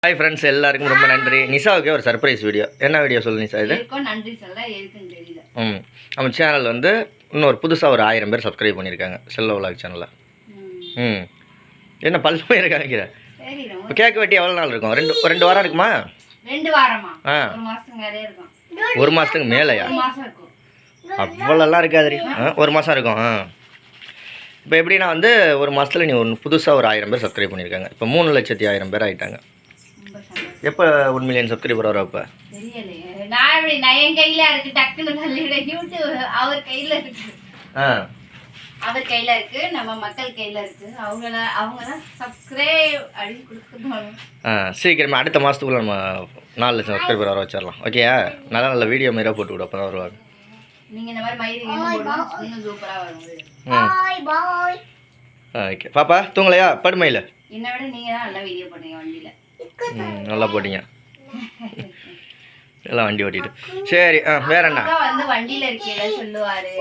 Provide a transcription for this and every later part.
Hi friends, எல்லாருக்கும் ரொம்ப நன்றி. நிஷாவுக்கே ஒரு சர்ப்ரைஸ் வீடியோ. என்ன வீடியோ சொல்லு நிஷா? இது நன்றி சொல்ல எதுக்குன்னு தெரியல. நம்ம சேனல் வந்து இன்னொரு புதுசாக ஒரு 1000 பேர் சப்ஸ்கிரைப் பண்ணியிருக்காங்க செல்ல விலாக் சேனலில். என்ன பல்லுமே இருக்காங்க. இப்போ கேக் வெட்டி எவ்வளோ நாள் இருக்கும்? ரெண்டு வாரம் இருக்குமா? 2 வாரமா? ஒரு மாதத்துக்கு மேலே இருக்கும். ஒரு மாதத்துக்கு மேலேயா? அவ்வளோலாம் இருக்காது. ஒரு மாதம் இருக்கும். இப்போ எப்படின்னா வந்து ஒரு மாதத்தில் நீ புதுசாக ஒரு 1000 பேர் சப்ஸ்கிரைப் பண்ணியிருக்காங்க. இப்போ 3,10,000 பேர் ஆகிட்டாங்க. எப்போ 1 மில்லியன் சப்ஸ்கிரைபர் வரும்? இப்போ தெரியலையே. நான் என் கையில் இருக்கு, டக்குன்னு தள்ளிவிட. யூடியூப் அவர் கையில் இருக்கு. அவர் கையில் இருக்கு, நம்ம மக்கள் கையில் இருக்கு. அவங்க தான் சப்ஸ்கிரைப் அப்படின்னு கொடுக்கணும். சீக்கிரமே அடுத்த மாதத்துக்குள்ள நம்ம 4 லட்சம் சப்ஸ்கிரைபர் வர வச்சிடலாம். ஓகேயா? நல்ல வீடியோ மாரியாக போட்டு விடு, அப்போ தான் வருவாங்க. நீங்கள் இந்த மாதிரி மயிறு இன்னும் சூப்பராக வரும். ஓகே பாப்பா, தூங்கலையா? படுமையில் என்னை விட நீங்கள் தான் நல்லா வீடியோ போட்டீங்க வண்டியில். நல்லா போட்டீங்க. எல்லாம் வண்டி ஓட்டிட்டு. சரி, வேற என்ன வந்து வண்டியில இருக்கீங்க சொல்லுவாரு,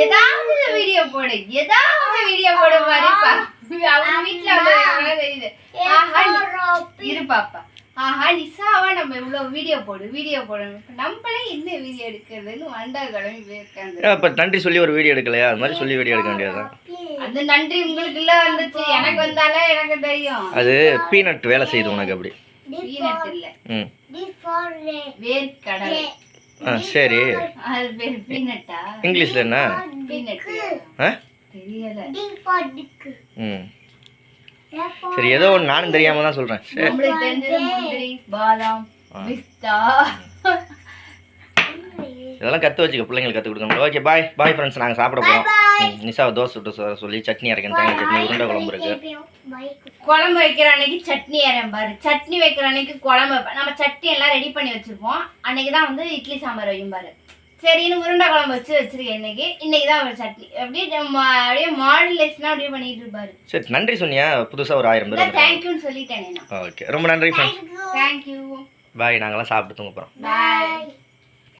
ஏதாவது வீடியோ போடு, ஏதாவது வீடியோ போடு மாதிரி. அவங்க வீட்டுல தெரியுது. இரு பாப்பா, ஆஹா நிஷாவா நம்ம இவ்வளவு வீடியோ போடணும். நம்மளே என்ன வீடியோ எடுக்கிறதுன்னு வண்டா கிளம்பி போயிருக்காங்க. அப்ப நன்றி சொல்லி ஒரு வீடியோ எடுக்கலையா? அது மாதிரி சொல்லி வீடியோ எடுக்க வேண்டியதுதான். அந்த நன்றி உங்களுக்கு இல்ல வந்துச்சு, எனக்கு வந்தாலே எனக்கு தெரியும். அது பீனட் வேலை செய்யுது உனக்கு. அப்படி பீனட் இல்ல, வேர்க்கடலை. சரி, அது பேர் பீனட்டா? இங்கிலீஷ்ல என்ன? பீனட் தெரியல. சரி, ஏதோ ஒன்று நானும் தெரியாம தான் சொல்றேன். நம்மளுக்கு தெரிஞ்சது முந்திரி, பாதாம், பிஸ்தா. இதெல்லாம் கற்று வச்சுக்க, பிள்ளைங்களுக்கு கற்றுக் கொடுக்கணும். Okay, bye friends. நாங்கள் சாப்பிட போகிறோம். நிஷாவை தோசை சுட்டு சொல்லி சட்னி அரைக்கணும். தேங்காய் சட்னி, உருண்டை குழம்பு இருக்கு. குழம்பு வைக்கிற அன்னைக்கு சட்னி அரையும் பாரு. சட்னி வைக்கிற அன்னைக்கு குழம்பு. நம்ம சட்னி எல்லாம் ரெடி பண்ணி வச்சிருப்போம். அன்னைக்கு தான் வந்து இட்லி சாம்பார் வையும் பாரு. சரின்னு உருண்டை குழம்பு வச்சிருக்கேன். இன்னைக்கு தான் ஒரு சட்னி. அப்படியே மாடுலேஷனா அப்படியே பண்ணிட்டு இருப்பாரு. சரி, நன்றி சொன்னியா? புதுசாக ஒரு 1000 பேர் தேங்க்யூன்னு சொல்லிட்டேன். ஓகே, ரொம்ப நன்றி ஃப்ரெண்ட்ஸ். தேங்க்யூ. பாய். நாங்களாம் சாப்பிட்டு தூங்க போகிறோம். பாய்.